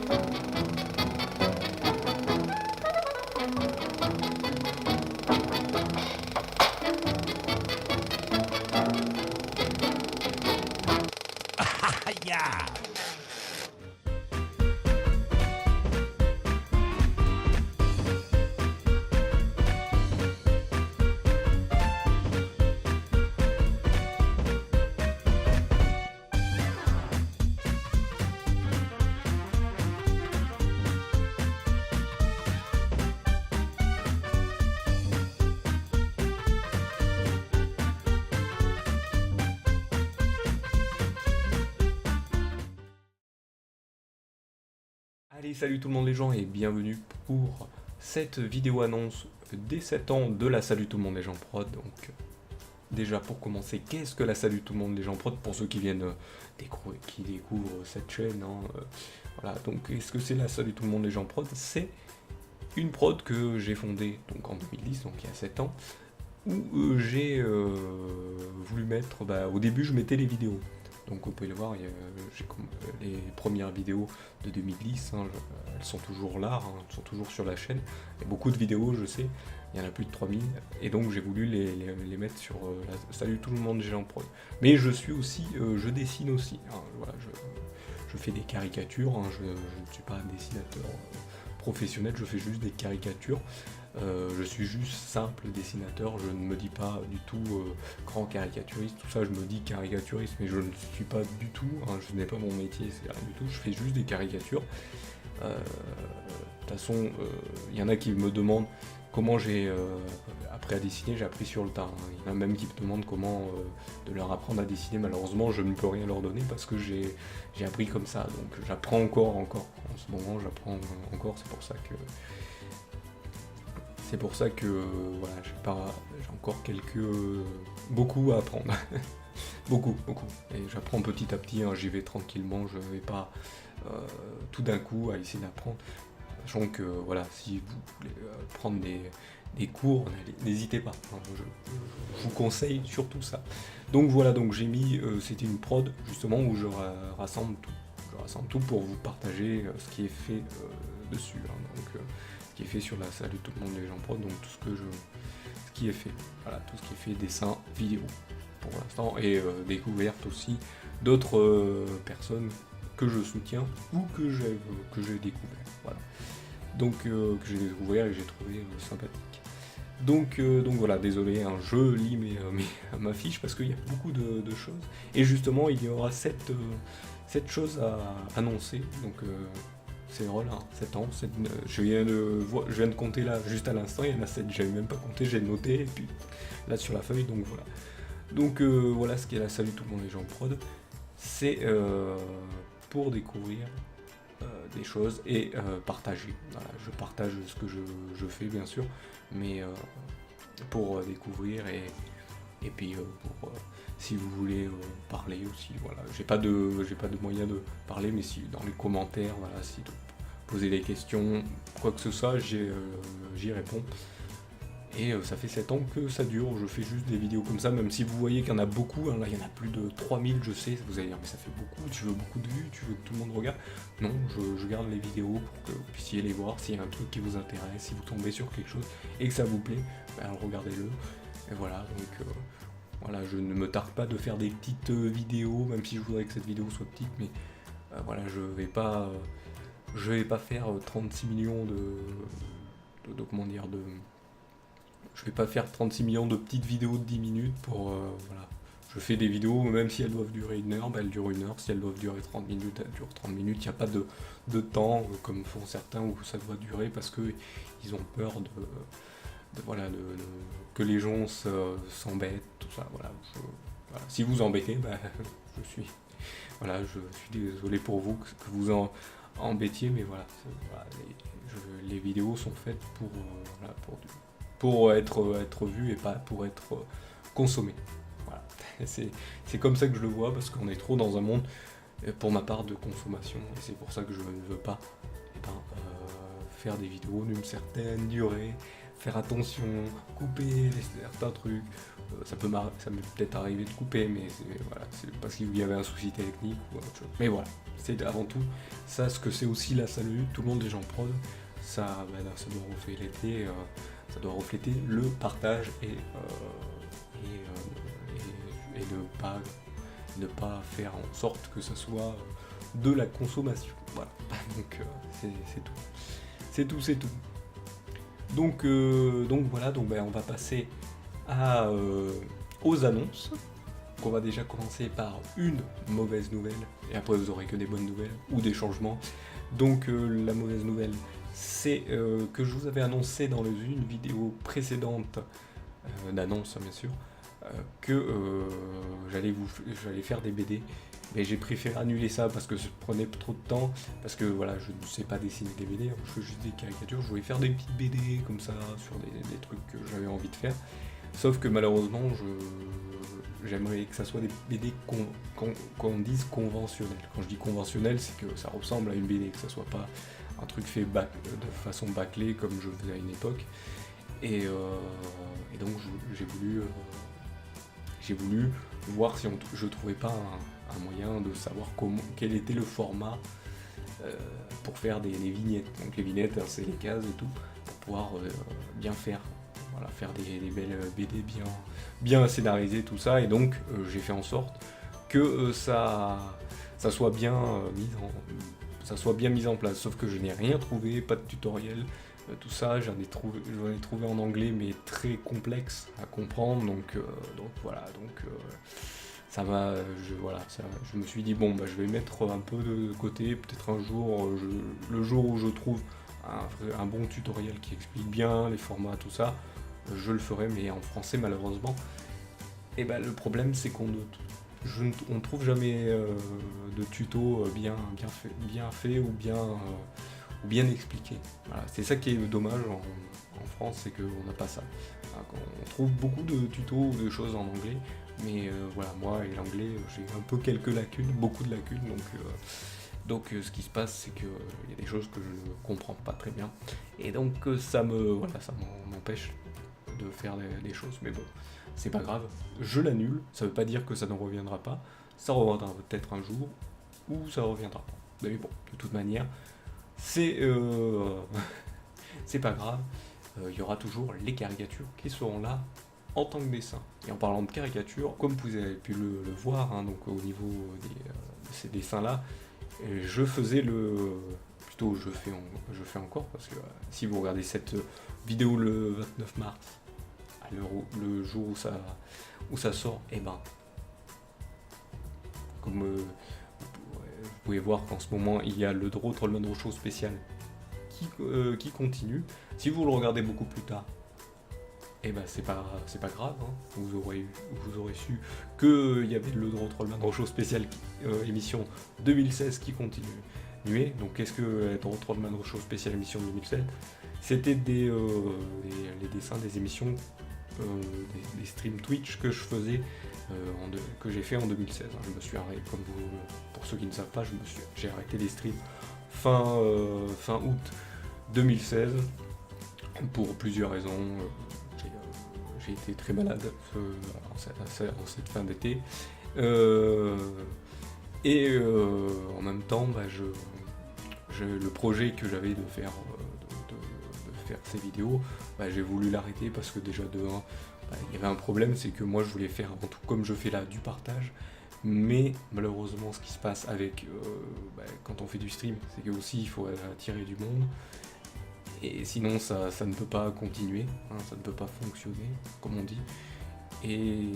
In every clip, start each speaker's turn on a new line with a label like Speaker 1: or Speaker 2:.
Speaker 1: Yeah. Allez, salut tout le monde les gens et bienvenue pour cette vidéo annonce des 7 ans de la Salut tout le monde les gens prod. Donc déjà pour commencer, qu'est-ce que la Salut tout le monde les gens prod pour ceux qui viennent qui découvrent cette chaîne voilà, donc qu'est-ce que c'est la Salut tout le monde les gens prod? C'est une prod que j'ai fondée donc en 2010, donc il y a 7 ans, où j'ai voulu mettre, au début je mettais les vidéos. Donc vous pouvez le voir, j'ai les premières vidéos de 2010, elles sont toujours là, elles sont toujours sur la chaîne. Il y a beaucoup de vidéos, je sais, il y en a plus de 3000, et donc j'ai voulu les mettre sur Salut tout le monde j'ai en prod. Mais je suis aussi, je dessine aussi, voilà, je fais des caricatures, je ne suis pas un dessinateur professionnel, je fais juste des caricatures. Je suis juste simple dessinateur, je ne me dis pas du tout grand caricaturiste, tout ça je me dis caricaturiste, mais je ne suis pas du tout, je n'ai pas mon métier, c'est rien du tout, je fais juste des caricatures. De toute façon, il y en a qui me demandent comment j'ai appris à dessiner, j'ai appris sur le tas. Il y en a même qui me demandent comment de leur apprendre à dessiner, malheureusement je ne peux rien leur donner parce que j'ai appris comme ça, donc j'apprends encore, en ce moment j'apprends encore, c'est pour ça que voilà, j'ai encore beaucoup à apprendre. beaucoup. Et j'apprends petit à petit, j'y vais tranquillement, je ne vais pas tout d'un coup à essayer d'apprendre. Sachant que voilà, si vous voulez prendre des cours, n'hésitez pas. Je vous conseille surtout ça. Donc voilà, donc j'ai mis, c'était une prod justement où je rassemble tout. Je rassemble tout pour vous partager ce qui est fait dessus. Ce qui est fait sur la Salut tout le monde les gens prod, donc tout ce qui est fait, voilà, tout ce qui est fait, dessin, vidéo pour l'instant, et découverte aussi d'autres personnes que je soutiens ou que j'ai découvert, voilà, donc que j'ai découvert et que j'ai trouvé sympathique. Donc voilà, désolé, je lis ma fiche parce qu'il y a beaucoup de choses, et justement il y aura 7 choses à annoncer, donc c'est drôle, 7 ans, je viens de compter là, juste à l'instant, il y en a 7, j'avais même pas compté, j'ai noté, et puis là sur la feuille, donc voilà. Donc voilà ce qu'est la Salut tout le monde les gens prod, c'est pour découvrir des choses et partager. Voilà, je partage ce que je fais bien sûr, mais pour découvrir et puis pour si vous voulez parler aussi, voilà, j'ai pas de moyen de parler, mais si dans les commentaires, voilà, si de poser des questions, quoi que ce soit, j'y réponds. Et ça fait 7 ans que ça dure, je fais juste des vidéos comme ça, même si vous voyez qu'il y en a beaucoup, là il y en a plus de 3000, je sais, vous allez dire mais ça fait beaucoup, tu veux beaucoup de vues, tu veux que tout le monde regarde. Non, je garde les vidéos pour que vous puissiez les voir, s'il y a un truc qui vous intéresse, si vous tombez sur quelque chose et que ça vous plaît, regardez-le. Et voilà, donc voilà, je ne me tarde pas de faire des petites vidéos, même si je voudrais que cette vidéo soit petite, mais voilà, je vais pas faire 36 millions je vais pas faire 36 millions de petites vidéos de 10 minutes pour voilà. Je fais des vidéos, même si elles doivent durer 1 heure, elles durent 1 heure, si elles doivent durer 30 minutes, elles durent 30 minutes, il n'y a pas de temps comme font certains où ça doit durer parce qu'ils ont peur que les gens s'embêtent, tout ça, voilà. Voilà. Si vous embêtez, je suis désolé pour vous que vous embêtiez, mais voilà, les vidéos sont faites pour être vues et pas pour être consommées. Voilà. C'est comme ça que je le vois, parce qu'on est trop dans un monde, pour ma part, de consommation, et c'est pour ça que je ne veux pas faire des vidéos d'une certaine durée, faire attention, couper certains trucs, ça m'est peut-être arrivé de couper, mais voilà, c'est parce qu'il y avait un souci technique ou autre chose. Mais voilà, c'est avant tout ça ce que c'est aussi la salut, tout le monde est gens prod, ça, ça doit refléter le partage et ne pas faire en sorte que ça soit de la consommation. Voilà, donc c'est tout. C'est tout. Donc voilà, on va passer aux annonces. Donc on va déjà commencer par une mauvaise nouvelle, et après vous aurez que des bonnes nouvelles, ou des changements. Donc la mauvaise nouvelle, c'est que je vous avais annoncé dans une vidéo précédente d'annonce, bien sûr, que j'allais faire des BD, mais j'ai préféré annuler ça parce que ça prenait trop de temps, parce que voilà, je ne sais pas dessiner des BD, je fais juste des caricatures, je voulais faire des petites BD comme ça, sur des trucs que j'avais envie de faire, sauf que malheureusement, j'aimerais que ça soit des BD qu'on dise conventionnelles. Quand je dis conventionnel, c'est que ça ressemble à une BD, que ça soit pas un truc fait de façon bâclée comme je faisais à une époque, et donc j'ai voulu voir si je trouvais pas un moyen de savoir quel était le format pour faire des vignettes. Donc les vignettes, hein, c'est les cases et tout, pour pouvoir bien faire. Voilà, faire des belles BD bien scénarisées, tout ça. Et donc j'ai fait en sorte que ça soit bien mis en place. Sauf que je n'ai rien trouvé, pas de tutoriel. Tout ça, j'en ai trouvé en anglais, mais très complexe à comprendre, donc voilà, je me suis dit bon, je vais mettre un peu de côté, peut-être un jour, le jour où je trouve un bon tutoriel qui explique bien les formats, tout ça, je le ferai, mais en français malheureusement. Et le problème c'est qu'on ne trouve jamais de tuto bien fait ou bien expliqué. Voilà, c'est ça qui est dommage en France, c'est qu'on n'a pas ça. On trouve beaucoup de tutos ou de choses en anglais, mais voilà, moi et l'anglais, j'ai un peu beaucoup de lacunes, donc ce qui se passe, c'est qu'il y a des choses que je ne comprends pas très bien, et donc ça m'empêche de faire des choses, mais bon, c'est pas grave, je l'annule, ça veut pas dire que ça ne reviendra pas, ça reviendra peut-être un jour, ou ça reviendra pas, mais bon, de toute manière, c'est pas grave, il y aura toujours les caricatures qui seront là en tant que dessin. Et en parlant de caricatures, comme vous avez pu le voir, hein, donc au niveau de ces dessins-là, je fais encore, parce que si vous regardez cette vidéo le 29 mars, le jour où ça sort, comme vous pouvez voir qu'en ce moment il y a le Trollman Roadshow spécial qui continue. Si vous le regardez beaucoup plus tard, c'est pas grave, hein. Vous aurez su qu'il y avait le Trollman Roadshow spécial émission 2016 qui continuait. Donc qu'est-ce que Trollman Roadshow spécial émission 2016 ? C'était les dessins des émissions, des streams Twitch que je faisais, que j'ai fait en 2016. Hein. Je me suis arrêté, pour ceux qui ne savent pas, j'ai arrêté les streams fin août 2016 pour plusieurs raisons. J'ai été très malade en cette fin d'été, et en même temps, le projet que j'avais de faire ces vidéos, j'ai voulu l'arrêter parce que déjà de 1, il y avait un problème, c'est que moi je voulais faire avant tout, comme je fais là, du partage, mais malheureusement ce qui se passe avec quand on fait du stream, c'est que aussi il faut attirer du monde, et sinon ça ne peut pas continuer, hein, ça ne peut pas fonctionner, comme on dit, et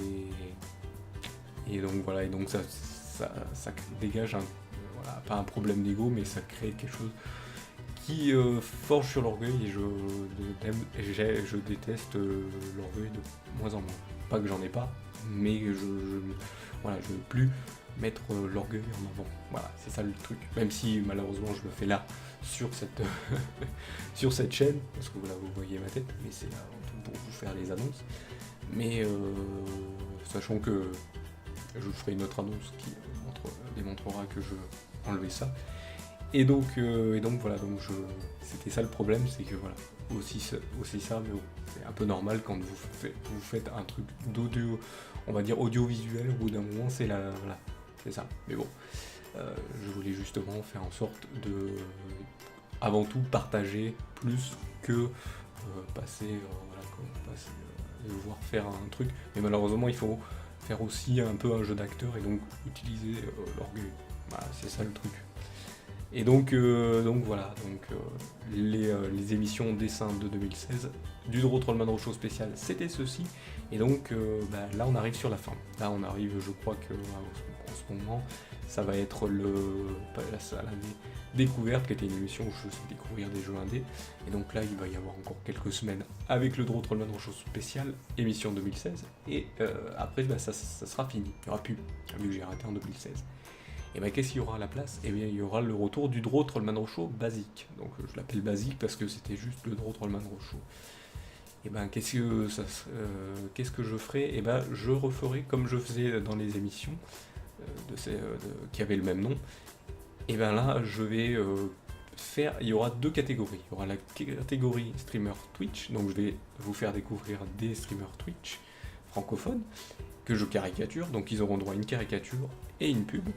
Speaker 1: donc voilà, et donc ça dégage pas un problème d'ego, mais ça crée quelque chose qui forge sur l'orgueil, et je déteste l'orgueil de moins en moins. Pas que j'en ai pas, mais je ne veux plus mettre l'orgueil en avant. Voilà, c'est ça le truc. Même si malheureusement je le fais là, sur cette, sur cette chaîne, parce que là vous voyez ma tête, mais c'est avant tout pour vous faire les annonces. Mais sachant que je ferai une autre annonce qui démontrera que je enlevé ça. Et donc voilà, donc c'était ça le problème, c'est que voilà, aussi ça, mais bon, c'est un peu normal quand vous faites un truc d'audio, on va dire audiovisuel, au bout d'un moment, voilà, c'est ça. Mais bon, je voulais justement faire en sorte de, avant tout, partager plus que devoir faire un truc. Mais malheureusement, il faut faire aussi un peu un jeu d'acteur et donc utiliser l'orgueil. Voilà, c'est ça le truc. Et donc voilà, les émissions dessin de 2016 du Draw Trollman Show spécial, c'était ceci. Et donc là on arrive sur la fin. Là on arrive, je crois que en ce moment, ça va être l'année découverte, qui était une émission où je faisais découvrir des jeux indés. Et donc là il va y avoir encore quelques semaines avec le Draw Trollman Show spécial, émission 2016. Et après ça sera fini, il n'y aura plus, vu que j'ai arrêté en 2016. Et bien qu'est-ce qu'il y aura à la place? Et bien il y aura le retour du Draw Trollman Show basique. Donc je l'appelle basique parce que c'était juste le Draw Trollman Show. Et ben qu'est-ce que je ferai? Et ben je referai comme je faisais dans les émissions qui avaient le même nom. Et ben là je vais il y aura deux catégories. Il y aura la catégorie streamer Twitch, donc je vais vous faire découvrir des streamers Twitch francophones que je caricature, donc ils auront droit à une caricature et une pub.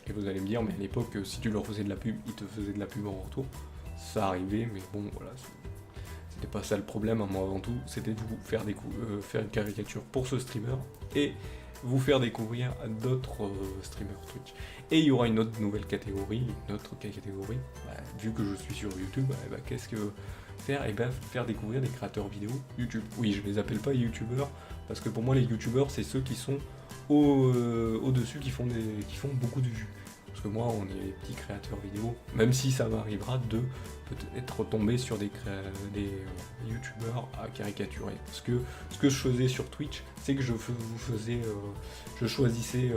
Speaker 1: Et vous allez me dire, mais à l'époque, si tu leur faisais de la pub, ils te faisaient de la pub en retour. Ça arrivait, mais bon, voilà, c'était pas ça le problème. Moi, avant tout, c'était de vous faire faire une caricature pour ce streamer et vous faire découvrir d'autres streamers Twitch. Et il y aura une autre nouvelle catégorie, vu que je suis sur YouTube, qu'est-ce que faire? Et faire découvrir des créateurs vidéo YouTube. Oui, je les appelle pas YouTubeurs, parce que pour moi, les YouTubeurs, c'est ceux qui sont au-dessus, qui font beaucoup de vues. Parce que moi, on est des petits créateurs vidéo, même si ça m'arrivera de peut-être tomber sur des youtubeurs à caricaturer. Parce que ce que je faisais sur Twitch, c'est que je choisissais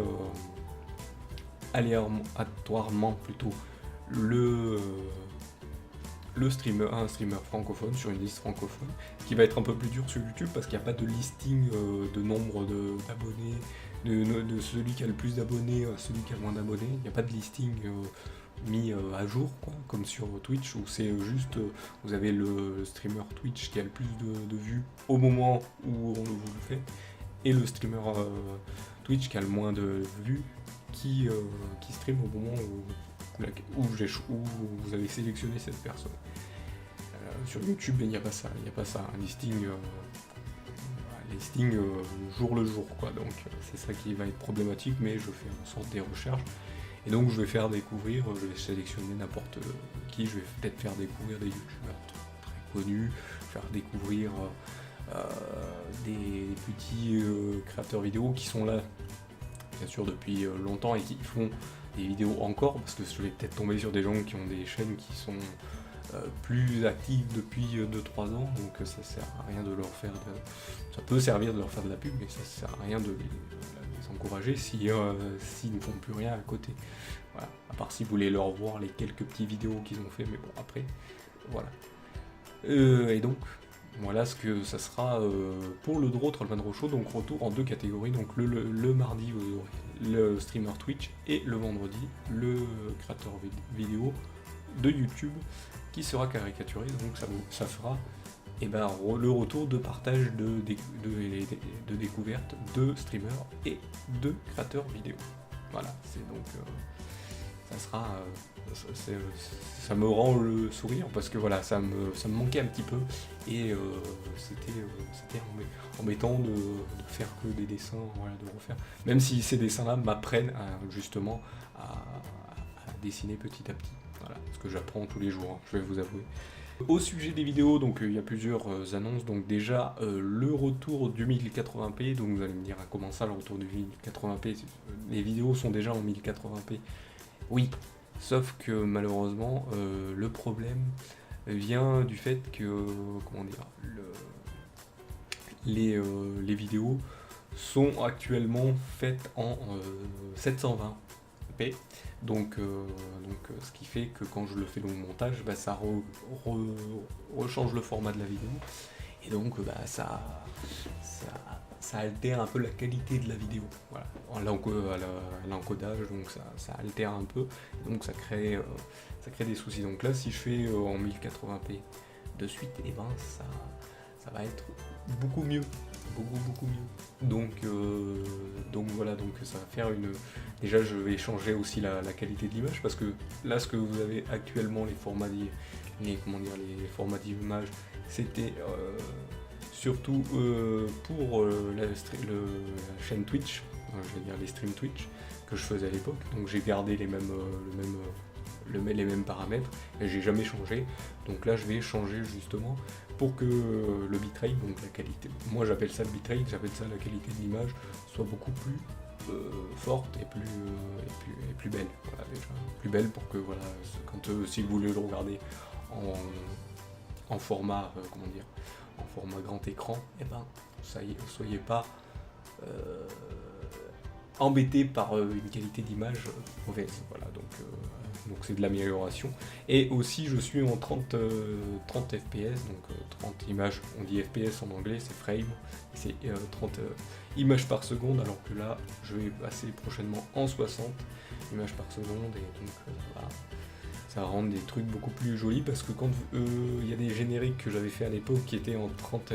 Speaker 1: aléatoirement plutôt un streamer francophone sur une liste francophone, ce qui va être un peu plus dur sur YouTube parce qu'il n'y a pas de listing de nombre d'abonnés, de celui qui a le plus d'abonnés à celui qui a le moins d'abonnés. Il n'y a pas de listing mis à jour, quoi, comme sur Twitch, où c'est juste, vous avez le streamer Twitch qui a le plus de vues au moment où on vous le fait, et le streamer Twitch qui a le moins de vues qui stream au moment où vous avez sélectionné cette personne. Sur YouTube, il n'y a pas ça, un listing jour le jour, quoi. Donc c'est ça qui va être problématique, mais je fais en sorte des recherches. Et donc je vais faire découvrir, je vais sélectionner n'importe qui, je vais peut-être faire découvrir des youtubeurs très connus, faire découvrir des petits créateurs vidéo qui sont là, bien sûr, depuis longtemps et qui font des vidéos encore, parce que je vais peut-être tomber sur des gens qui ont des chaînes qui sont plus actives depuis 2-3 ans, donc ça sert à rien de leur faire ça peut servir de leur faire de la pub, mais ça sert à rien de les encourager s'ils ne font plus rien à côté. Voilà. À part si vous voulez leur voir les quelques petites vidéos qu'ils ont fait, mais bon, après, voilà. Et donc, voilà ce que ça sera pour le Draw Trollman Show, donc retour en deux catégories, donc le mardi vous aurez le streamer Twitch et le vendredi le créateur vidéo de YouTube qui sera caricaturé, donc ça fera le retour de partage de découverte de streamers et de créateurs vidéo. Voilà, c'est donc ça sera ça me rend le sourire parce que voilà, ça me manquait un petit peu et c'était embêtant de faire que des dessins, voilà, de refaire, même si ces dessins là m'apprennent justement à dessiner petit à petit, voilà, parce que j'apprends tous les jours, hein, je vais vous avouer. Au sujet des vidéos, donc il y a plusieurs annonces. Donc déjà le retour du 1080p, donc vous allez me dire comment ça le retour du 1080p, les vidéos sont déjà en 1080p. Oui, sauf que malheureusement le problème vient du fait que les vidéos sont actuellement faites en 720p. Donc ce qui fait que quand je le fais dans le montage, ça rechange le format de la vidéo. Et donc ça ça altère un peu la qualité de la vidéo. Voilà. À l'encodage, donc ça altère un peu, donc ça crée des soucis. Donc là, si je fais en 1080p de suite, et ben ça va être beaucoup mieux, beaucoup mieux. Donc voilà, donc ça va faire une. Déjà, je vais changer aussi la qualité de l'image, parce que là, ce que vous avez actuellement, les formats d'image, c'était surtout pour la chaîne Twitch, je vais dire les streams Twitch que je faisais à l'époque. Donc j'ai gardé les mêmes paramètres et j'ai jamais changé. Donc là, je vais changer justement pour que le bitrate, donc la qualité, moi j'appelle ça le bitrate, j'appelle ça la qualité de l'image, soit beaucoup plus forte et plus belle. Voilà, déjà plus belle pour que voilà, si vous voulez le regarder en format en format grand écran, et ben ça y est, soyez pas embêté par une qualité d'image mauvaise. Voilà, donc c'est de l'amélioration. Et aussi je suis en 30 fps, donc 30 images, on dit fps en anglais, c'est frame, c'est 30 images par seconde, alors que là je vais passer prochainement en 60 images par seconde, et donc voilà, ça rend des trucs beaucoup plus jolis, parce que quand il y a des génériques que j'avais fait à l'époque qui étaient en 30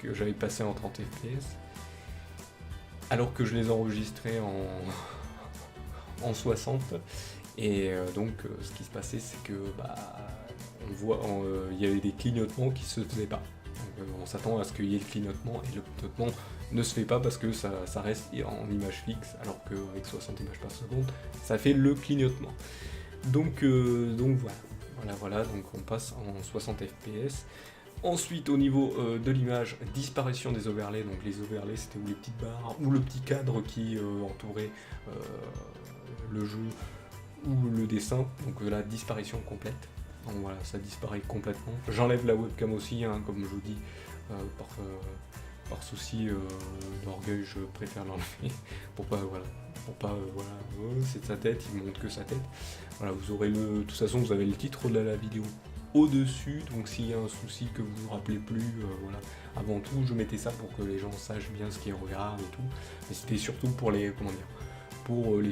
Speaker 1: que j'avais passé en 30 fps, alors que je les enregistrais en 60, et donc ce qui se passait, c'est que on voit, il y avait des clignotements qui se faisaient pas. Donc, on s'attend à ce qu'il y ait le clignotement, et le clignotement ne se fait pas parce que ça reste en image fixe, alors qu'avec 60 images par seconde, ça fait le clignotement. Donc voilà, donc on passe en 60 fps. Ensuite, au niveau de l'image, disparition des overlays. Donc les overlays, c'était les petites barres ou le petit cadre qui entourait le jeu ou le dessin. Donc la disparition complète. Donc voilà, ça disparaît complètement. J'enlève la webcam aussi, hein, comme je vous dis, par souci d'orgueil, je préfère l'enlever pour pas c'est de sa tête, il montre que sa tête. Voilà, vous aurez de toute façon, vous avez le titre de la vidéo au-dessus, donc s'il y a un souci que vous vous rappelez plus, voilà. Avant tout, je mettais ça pour que les gens sachent bien ce qu'ils regardent et tout, mais c'était surtout pour les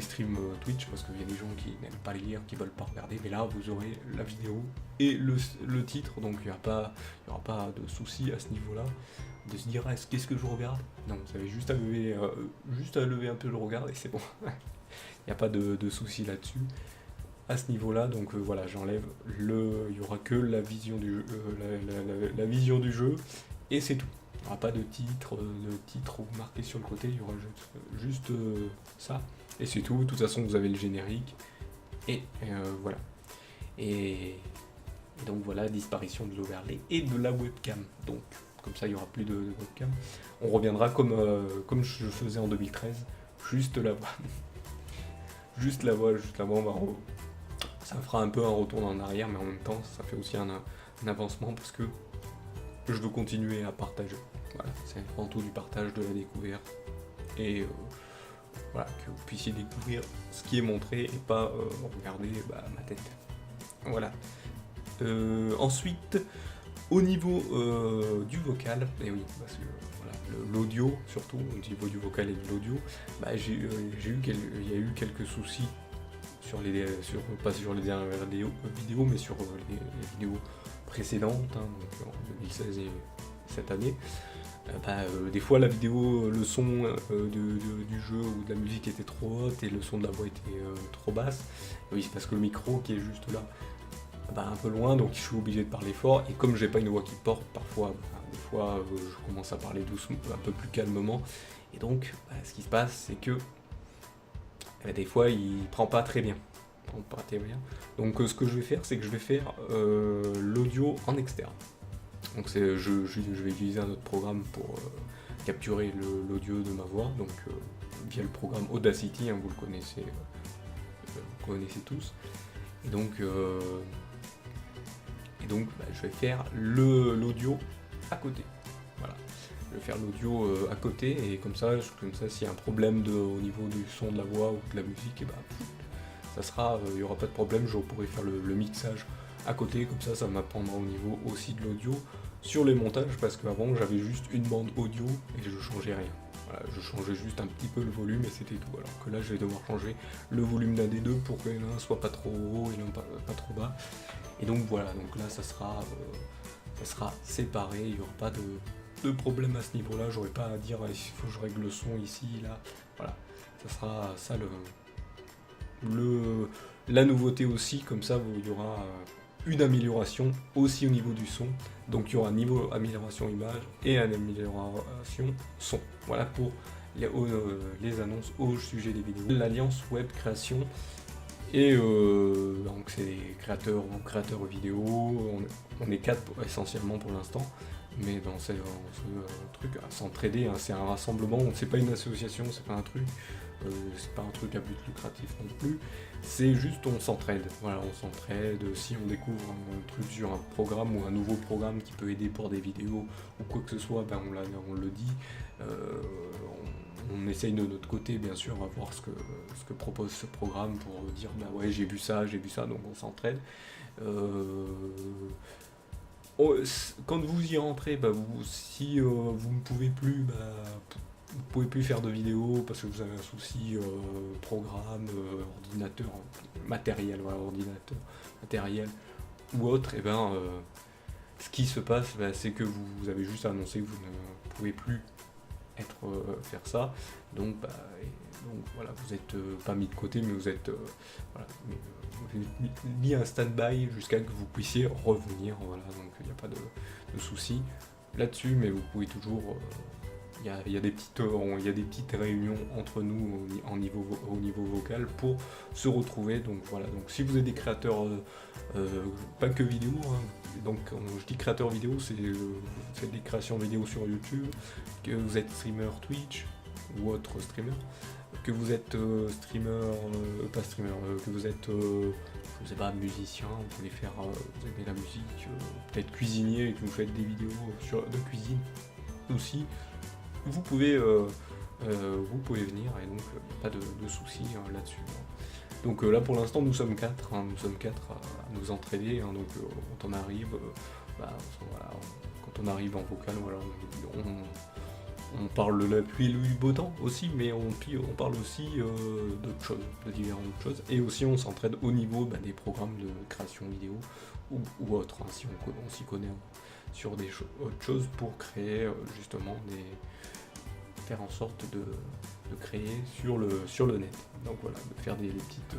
Speaker 1: streams Twitch, parce qu'il y a des gens qui n'aiment pas lire, qui veulent pas regarder, mais là vous aurez la vidéo et le titre, donc il n'y aura pas de souci à ce niveau-là, de se dire qu'est-ce que je regarde. Non, vous avez juste à lever un peu le regard et c'est bon. Il n'y a pas de souci là-dessus à ce niveau-là. Donc voilà, j'enlève il y aura que la vision du jeu, la vision du jeu, et c'est tout. Il n'y aura pas de titre marqué sur le côté, il y aura juste ça, et c'est tout. De toute façon, vous avez le générique, et voilà. Et donc voilà, disparition de l'overlay et de la webcam. Donc comme ça, il n'y aura plus de webcam. On reviendra comme je faisais en 2013, juste la voix. juste la voix, ça fera un peu un retour en arrière, mais en même temps, ça fait aussi un avancement, parce que je veux continuer à partager. Voilà, c'est avant tout du partage, de la découverte, et voilà, que vous puissiez découvrir ce qui est montré et pas regarder ma tête. Voilà. Ensuite, au niveau du vocal, et oui, parce que voilà, l'audio surtout, au niveau du vocal et de l'audio, il y a eu quelques soucis pas sur les dernières vidéos, mais sur les vidéos précédentes, hein, donc en 2016 et cette année. Des fois la vidéo, le son du jeu ou de la musique était trop haute et le son de la voix était trop basse. Et oui, c'est parce que le micro qui est juste là, un peu loin, donc je suis obligé de parler fort, et comme j'ai pas une voix qui porte, parfois, des fois je commence à parler doucement, un peu plus calmement, et donc ce qui se passe, c'est que des fois il prend pas très bien. Donc ce que je vais faire, c'est que je vais faire l'audio en externe. Donc je vais utiliser un autre programme pour capturer l'audio de ma voix, donc via le programme Audacity, hein, vous le connaissez tous. Et donc je vais faire l'audio à côté. Voilà. Je vais faire l'audio à côté, et comme ça s'il y a un problème au niveau du son de la voix ou de la musique, ça sera, il n'y aura pas de problème, je pourrai faire le mixage à côté, comme ça m'apprendra au niveau aussi de l'audio, sur les montages, parce qu'avant j'avais juste une bande audio et je changeais rien. Voilà, je changeais juste un petit peu le volume et c'était tout. Alors que là je vais devoir changer le volume d'un des deux pour que l'un soit pas trop haut et l'un pas trop bas. Et donc voilà, donc là ça sera séparé, il n'y aura pas de problème à ce niveau-là, j'aurai pas à dire il faut que je règle le son ici, là, voilà. Ça sera ça la nouveauté aussi, comme ça il y aura une amélioration aussi au niveau du son. Donc il y aura un niveau amélioration image et une amélioration son. Voilà pour les annonces au sujet des vidéos. L'alliance web création. Et donc c'est créateurs vidéo, on est 4 essentiellement pour l'instant, mais dans ce truc, à s'entraider, hein, c'est un rassemblement, c'est pas une association, c'est pas un truc à but lucratif non plus, c'est juste on s'entraide, voilà, on s'entraide, si on découvre un truc sur un programme ou un nouveau programme qui peut aider pour des vidéos ou quoi que ce soit, ben on le dit, on essaye de notre côté bien sûr à voir ce que propose ce programme pour dire bah ouais j'ai vu ça, donc on s'entraide. Quand vous y rentrez, bah si vous ne pouvez plus, vous pouvez plus faire de vidéos parce que vous avez un souci programme, ordinateur, matériel, voilà, ordinateur, matériel ou autre, et ben ce qui se passe, c'est que vous avez juste à annoncer que vous ne pouvez plus faire ça, donc voilà, vous êtes pas mis de côté, mais vous êtes mis à un stand-by jusqu'à que vous puissiez revenir, voilà, donc il n'y a pas de souci là-dessus, mais vous pouvez toujours il y a des petites réunions entre nous au niveau vocal pour se retrouver. Donc voilà, donc si vous êtes des créateurs, pas que vidéo, hein, donc je dis créateur vidéo, c'est des créations vidéo sur YouTube, que vous êtes streamer Twitch ou autre streamer, que vous êtes que vous êtes je sais pas, musicien, vous voulez faire, vous aimez la musique, peut-être cuisinier et que vous faites des vidéos de cuisine aussi, vous pouvez venir, et donc pas de soucis là-dessus. Donc là pour l'instant nous sommes 4, à nous entraider, hein, donc quand on arrive, voilà, quand on arrive en vocal, voilà, on parle de la pluie et du beau temps aussi, mais on parle aussi d'autres choses, de différentes choses, et aussi on s'entraide au niveau des programmes de création vidéo ou autres, hein, si on s'y connaît sur des autres choses pour créer justement faire en sorte de créer sur le net. Donc voilà, de faire des petites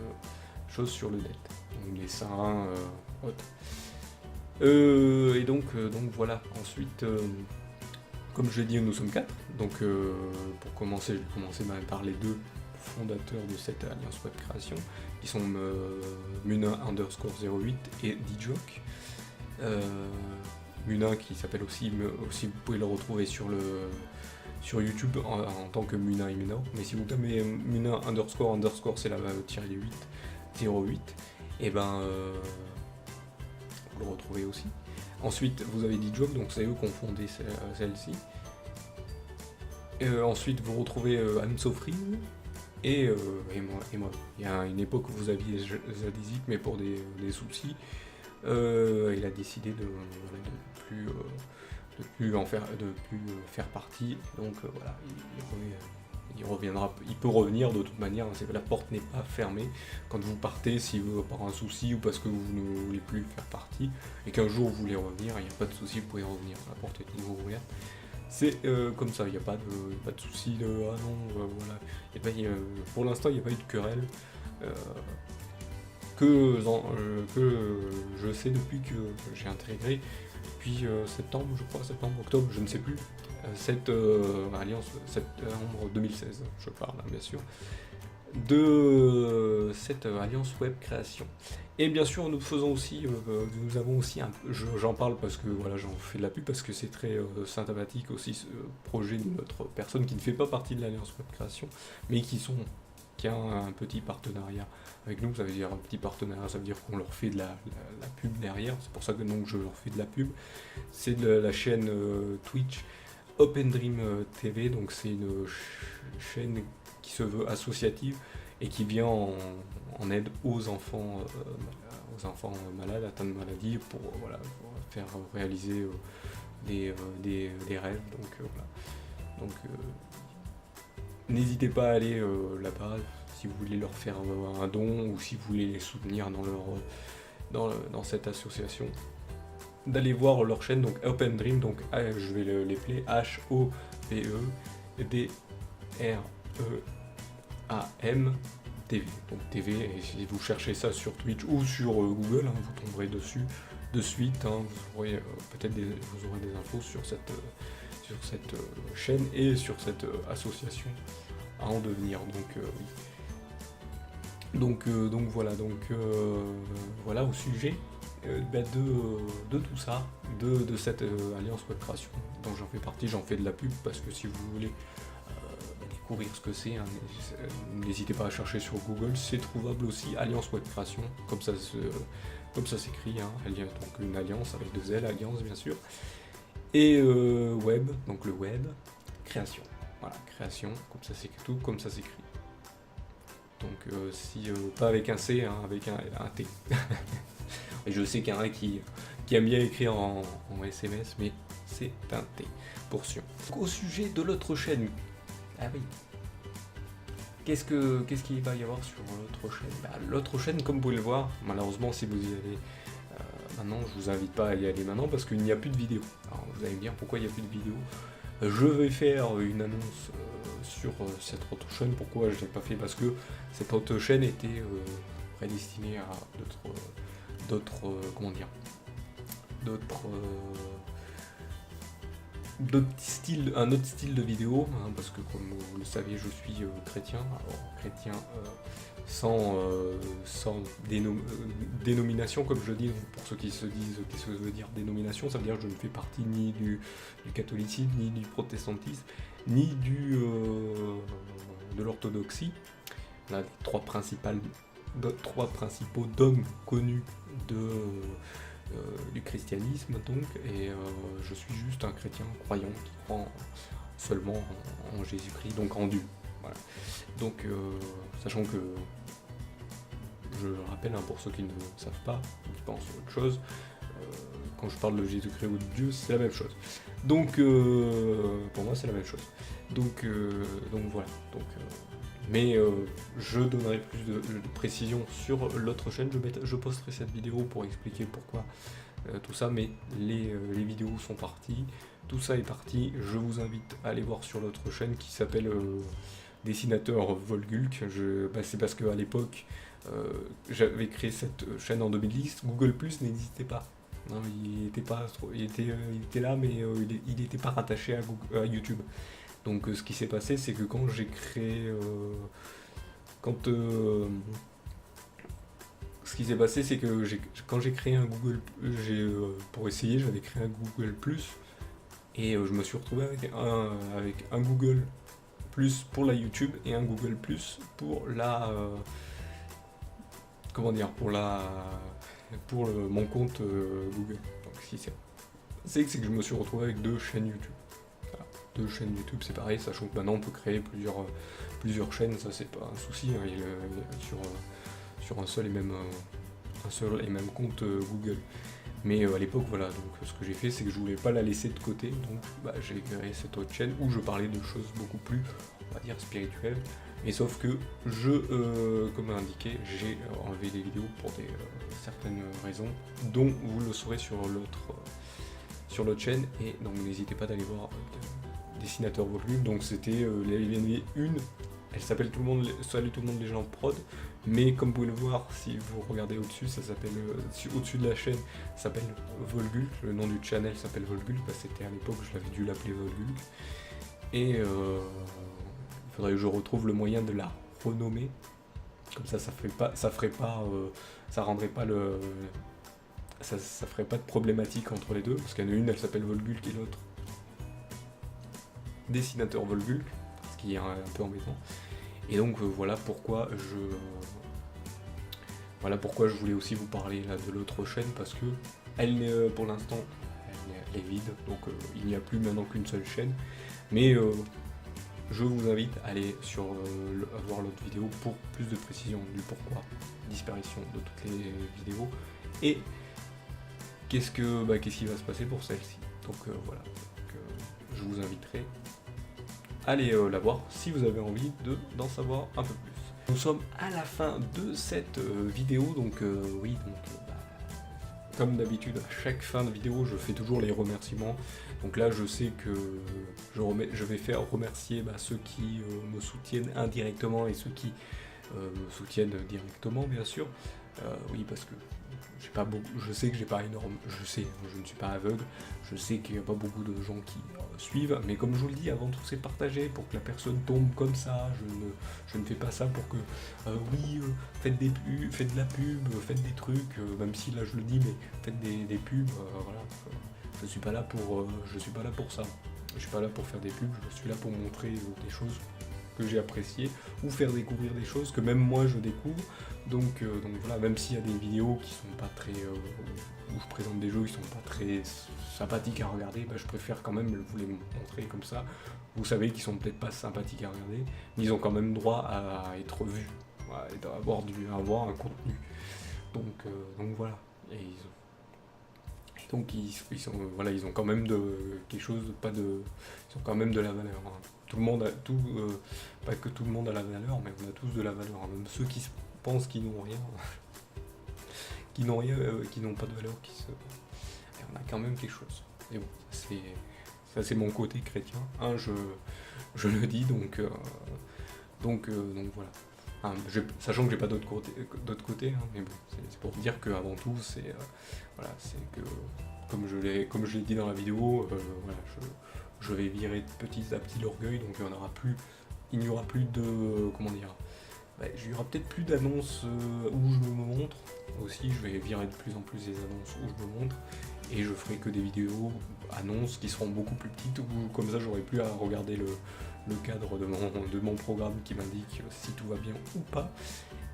Speaker 1: choses sur le net, donc dessins, autres. Et donc voilà, ensuite, comme je l'ai dit, nous sommes 4, donc pour commencer, je vais commencer par les deux fondateurs de cette alliance web création, qui sont Muna_08 et Djock. Muna qui s'appelle aussi, vous pouvez le retrouver sur YouTube en tant que Muna et Muna, mais si vous tapez Muna__ c'est la tirée 08, et ben vous le retrouvez aussi. Ensuite vous avez Djock, donc c'est eux qui ont fondé celle-ci. Ensuite vous retrouvez Anne-Sophie et moi. Il y a une époque où vous aviez Zadizik, mais pour des soucis, il a décidé de plus faire partie, donc voilà, il reviendra, il peut revenir de toute manière, la porte n'est pas fermée quand vous partez, si vous par un souci ou parce que vous ne voulez plus faire partie, et qu'un jour vous voulez revenir, il n'y a pas de souci, vous pouvez revenir, la porte est toujours ouverte. C'est comme ça, il n'y a pas de souci de ah non, voilà. Pour l'instant il n'y a pas eu de querelle. Que je sais depuis que j'ai intégré, depuis octobre, je ne sais plus, cette alliance, septembre 2016, je parle bien sûr, de cette alliance web création. Et bien sûr nous faisons aussi, nous avons aussi j'en parle parce que voilà, j'en fais de la pub parce que c'est très sympathique aussi ce projet de notre personne qui ne fait pas partie de l'alliance web création, mais qui a un petit partenariat avec nous. Ça veut dire un petit partenariat, ça veut dire qu'on leur fait de la pub derrière, c'est pour ça que donc je leur fais de la pub. C'est de la chaîne Twitch Open Dream TV, donc c'est une chaîne qui se veut associative et qui vient en aide aux enfants malades, atteints de maladies, pour faire réaliser des rêves. Donc voilà. Donc n'hésitez pas à aller là-bas si vous voulez leur faire un don ou si vous voulez les soutenir dans cette association. D'aller voir leur chaîne, donc Open Dream, donc je vais l'appeler HOPEDREAM TV. Donc TV, et si vous cherchez ça sur Twitch ou sur Google, vous tomberez dessus de suite. Vous aurez vous aurez des infos sur cette chaîne et sur cette association à en devenir. Donc oui. Donc voilà au sujet de tout ça, de cette alliance web création dont j'en fais partie. J'en fais de la pub parce que si vous voulez découvrir ce que c'est, n'hésitez pas à chercher sur Google. C'est trouvable aussi, alliance web création, comme ça s'écrit, donc une alliance avec 2 L, alliance bien sûr, et web, donc le web, création, voilà, création, comme ça s'écrit, tout comme ça s'écrit. Donc pas avec un C, avec un T. Et je sais qu'il y en a qui aime bien écrire en SMS, mais c'est un T pour Sion. Au sujet de l'autre chaîne, ah oui, qu'est-ce qu'il va y avoir sur l'autre chaîne? L'autre chaîne, comme vous pouvez le voir, malheureusement, si vous y allez maintenant, je vous invite pas à y aller maintenant parce qu'il n'y a plus de vidéo. Alors vous allez me dire pourquoi il n'y a plus de vidéo. Je vais faire une annonce sur cette autre chaîne. Pourquoi je ne l'ai pas fait? Parce que cette autre chaîne était prédestinée à un autre style de vidéo, parce que comme vous le savez, je suis chrétien. Alors chrétien sans dénomination, comme je dis, pour ceux qui se disent qu'est-ce que ça veut dire dénomination, ça veut dire que je ne fais partie ni du catholicisme, ni du protestantisme, ni de l'orthodoxie. Là, les trois principaux dogmes connus du christianisme, donc, et je suis juste un chrétien croyant qui croit seulement en Jésus-Christ, donc en Dieu. Voilà. Donc, sachant que, je rappelle, pour ceux qui ne savent pas, qui pensent à autre chose, quand je parle de Jésus-Christ ou de Dieu, c'est la même chose. Donc, pour moi, c'est la même chose. Donc voilà. Mais je donnerai plus de précisions sur l'autre chaîne. Je posterai cette vidéo pour expliquer pourquoi tout ça, mais les vidéos sont parties. Tout ça est parti. Je vous invite à aller voir sur l'autre chaîne qui s'appelle Dessinateur Volgulk. C'est parce qu'à l'époque, j'avais créé cette chaîne en 2010. Google Plus n'existait pas. Non, il était là, mais il n'était pas rattaché à YouTube. Donc ce qui s'est passé, c'est que quand j'ai créé... ce qui s'est passé, c'est que quand j'ai créé un Google... pour essayer, j'avais créé un Google Plus. Et je me suis retrouvé avec un Google Plus pour la YouTube et un Google Plus pour la... pour mon compte Google. Donc ce qui c'est que je me suis retrouvé avec 2 chaînes YouTube. 2 chaînes YouTube, c'est pareil, sachant que maintenant on peut créer plusieurs chaînes, ça c'est pas un souci, sur un seul et même compte Google. Mais à l'époque, voilà, donc ce que j'ai fait, c'est que je voulais pas la laisser de côté, donc j'ai créé cette autre chaîne où je parlais de choses beaucoup plus, on va dire, spirituelles. Mais sauf que comme indiqué, j'ai enlevé des vidéos pour certaines raisons, dont vous le saurez sur l'autre chaîne, et donc n'hésitez pas d'aller voir Dessinateur Volgulk. Donc c'était une, elle s'appelle Salut tout le monde les gens prod, mais comme vous pouvez le voir si vous regardez au-dessus, ça s'appelle au-dessus de la chaîne, ça s'appelle Volgulk, le nom du channel s'appelle Volgulk, c'était à l'époque, je l'avais dû l'appeler Volgulk, et il faudrait que je retrouve le moyen de la renommer, comme ça ça ferait pas de problématique entre les deux, parce qu'il y en a une, elle s'appelle Volgulk, et l'autre Dessinateur Volgulk, ce qui est un peu embêtant. Et donc voilà pourquoi je voulais aussi vous parler là de l'autre chaîne, parce que elle pour l'instant elle est vide, donc il n'y a plus maintenant qu'une seule chaîne. Mais je vous invite à aller voir l'autre vidéo pour plus de précision du pourquoi disparition de toutes les vidéos et qu'est-ce qui va se passer pour celle-ci. Donc voilà, donc, je vous inviterai à aller la voir si vous avez envie d'en savoir un peu plus. Nous sommes à la fin de cette vidéo, donc oui, donc comme d'habitude, à chaque fin de vidéo, je fais toujours les remerciements. Donc là, je sais que je vais faire remercier ceux qui me soutiennent indirectement et ceux qui me soutiennent directement, bien sûr. Oui, parce que j'ai pas beaucoup, je sais que j'ai pas énorme, je ne suis pas aveugle, je sais qu'il n'y a pas beaucoup de gens qui suivent, mais comme je vous le dis, avant tout c'est partager pour que la personne tombe comme ça. Je ne fais pas ça pour que oui, faites de la pub, faites des trucs, même si là je le dis, mais faites des pubs, voilà. Je suis pas là pour ça. Je suis pas là pour faire des pubs, je suis là pour montrer des choses que j'ai appréciées ou faire découvrir des choses que même moi je découvre. Donc voilà, même s'il y a des vidéos qui sont pas très où je présente des jeux qui sont pas très sympathiques à regarder, je préfère quand même vous les montrer comme ça. Vous savez qu'ils sont peut-être pas sympathiques à regarder, mais ils ont quand même droit à être vus, voilà, et avoir un contenu. Donc voilà. Et ils ont quand même quelque chose, ils ont quand même de la valeur. Hein. Tout le monde a pas que tout le monde a la valeur, mais on a tous de la valeur. Hein. Même ceux qui pensent qu'ils n'ont rien, qui n'ont pas de valeur, on a quand même quelque chose. Et bon, ça c'est mon côté chrétien. Hein, je le dis, donc voilà. Hein, sachant que j'ai pas d'autre côté, hein, mais bon, c'est pour dire que avant tout, c'est que comme je l'ai dit dans la vidéo, voilà, je vais virer petit à petit l'orgueil, donc il n'y aura plus de, comment dire, il y aura peut-être plus d'annonces où je me montre. Aussi, je vais virer de plus en plus les annonces où je me montre, et je ferai que des vidéos annonces qui seront beaucoup plus petites, où comme ça j'aurai plus à regarder le cadre de mon programme qui m'indique si tout va bien ou pas,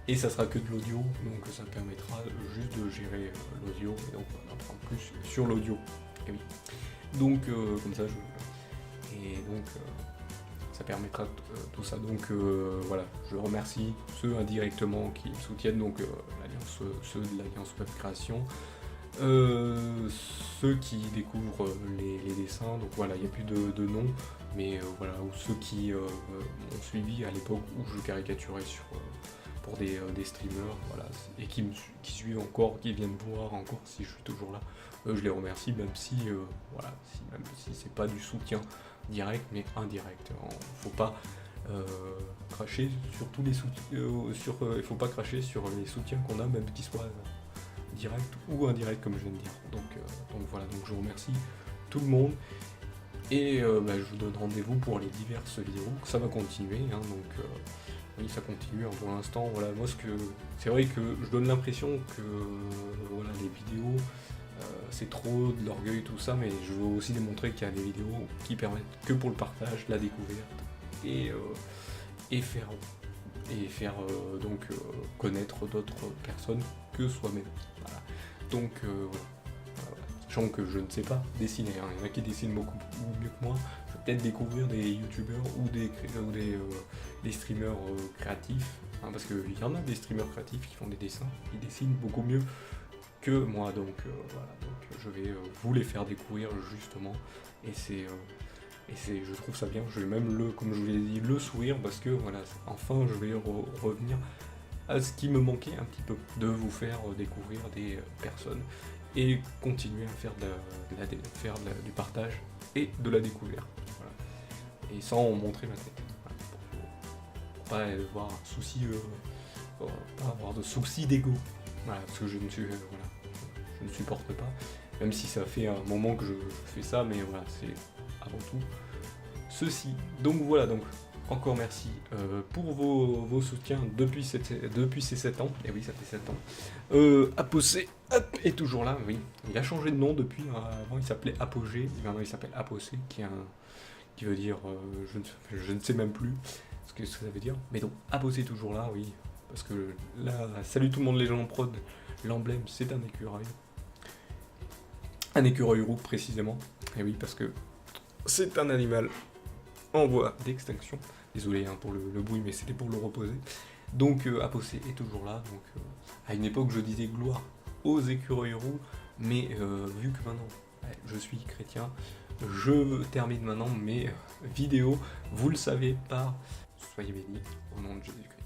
Speaker 1: et ça sera que de l'audio, donc ça permettra juste de gérer l'audio, et donc on apprend plus sur l'audio. Et oui. Donc comme ça ça permettra tout ça. Donc voilà, je remercie ceux indirectement qui me soutiennent, donc ceux de l'Alliance Web Création, ceux qui découvrent les dessins, donc voilà, il n'y a plus de nom, mais voilà, ou ceux qui m'ont suivi à l'époque où je caricaturais pour des streamers, voilà, et qui suivent encore, qui viennent voir encore si je suis toujours là. Je les remercie, même si c'est pas du soutien direct, mais indirect. Faut pas cracher sur tous les soutiens, il faut pas cracher sur les soutiens qu'on a, même qu'ils soient direct ou indirect, comme je viens de dire. Donc voilà, donc je remercie tout le monde, et je vous donne rendez-vous pour les diverses vidéos. Ça va continuer, hein, donc oui, ça continue, hein, pour l'instant. Voilà, moi c'est vrai que je donne l'impression que voilà, les vidéos c'est trop de l'orgueil, tout ça, mais je veux aussi démontrer qu'il y a des vidéos qui permettent que pour le partage, la découverte, et faire connaître d'autres personnes que soi-même. Voilà. Donc voilà. Sachant que je ne sais pas dessiner, hein. Il y en a qui dessinent beaucoup mieux que moi. Je vais peut-être découvrir des youtubeurs ou des streamers créatifs, hein, parce qu'il y en a des streamers créatifs qui font des dessins, qui dessinent beaucoup mieux que moi, donc voilà, donc je vais vous les faire découvrir justement, et je trouve ça bien. Je vais même comme je vous l'ai dit, le sourire, parce que voilà, enfin je vais revenir à ce qui me manquait un petit peu, de vous faire découvrir des personnes et continuer à faire du partage et de la découverte, voilà. Et sans montrer ma tête, voilà, pour pas avoir de soucis d'ego. Voilà, parce que je ne supporte pas, même si ça fait un moment que je fais ça, mais voilà, c'est avant tout ceci. Donc voilà, donc encore merci pour vos soutiens depuis ces 7 ans, et oui, ça fait 7 ans. Apocé est toujours là, oui, il a changé de nom depuis, hein. Avant il s'appelait Apogée, maintenant il s'appelle Apocé, qui veut dire, je ne sais même plus ce que ça veut dire, mais donc Apocé est toujours là, oui. Parce que là, salut tout le monde les gens en prod, l'emblème c'est un écureuil. Un écureuil roux précisément. Et oui, parce que c'est un animal en voie d'extinction. Désolé, hein, pour le bruit, mais c'était pour le reposer. Donc Apocé est toujours là. Donc à une époque je disais gloire aux écureuils roux, mais vu que maintenant Ouais, je suis chrétien. Je termine maintenant mes vidéos. Vous le savez pas. Soyez bénis au nom de Jésus-Christ.